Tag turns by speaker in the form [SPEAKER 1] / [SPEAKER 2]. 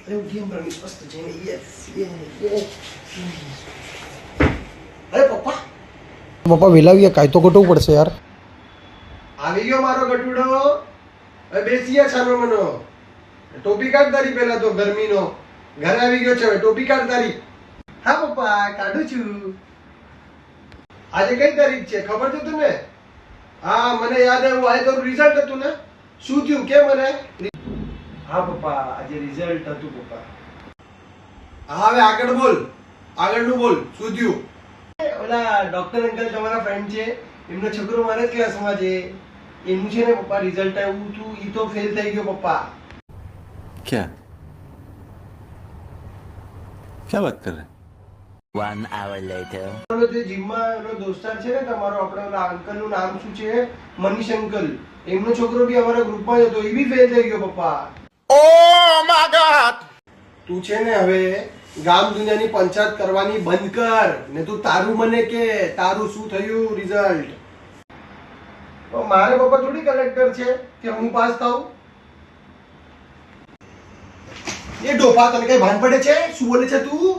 [SPEAKER 1] અરે હું ગેમ રમીશ મસ્ત છે. યસ. અરે પપ્પા
[SPEAKER 2] વેલાવીએ કાંઈ તો ગોઠવવું પડશે યાર.
[SPEAKER 1] આવી ગયો મારો ગટુડો. હવે બેસીએ છાનો મનો. ટોપી કાઢ તારી પહેલા તો ગરમીનો. ઘરે આવી ગયો છે હવે ટોપી કાઢ તારી. હા પપ્પા કાઢું છું. આજે કઈ તારીખ છે ખબર છે તને? હા મને યાદ આવ્યું. આજે તારું રિઝલ્ટ હતું ને? શું થયું કે મને? હા પપ્પા આજે રિઝલ્ટ હતું પપ્પા. હા હવે આગળ બોલ. આગળનું બોલ. શું થયું? ઓલા ડોક્ટર અંકલ તમારા ફ્રેન્ડ છે, એમનો છોકરો મારા જ ક્લાસમાં છે. એનું છે ને પપ્પા રિઝલ્ટ આવ્યું હતું, ઈ તો ફેલ થઈ ગયો પપ્પા.
[SPEAKER 3] क्या क्या बात कर रहे हैं?
[SPEAKER 4] 1 hour later.
[SPEAKER 1] ઓલો જે જીમમાં ઓલો દોસ્તાર છે ને તમારો, આપણે ઓલા અંકલનું નામ શું છે? મનીષ અંકલ. એમનો છોકરો બી અમારા ગ્રુપમાં જ હતો, ઈ બી ફેલ થઈ ગયો પપ્પા. Oh my God! તું છે ને હવે ગામ દુનિયાની પંચાયત કરવાની બંધ કર ને તું તારું મને કે તારું શું થયું રિઝલ્ટ. મારે પપ્પા થોડી કલેક્ટર છે કે હું પાસ થાઉં. એ ડોફા તને કઈ ભાન પડે છે? શું બોલે છે તું?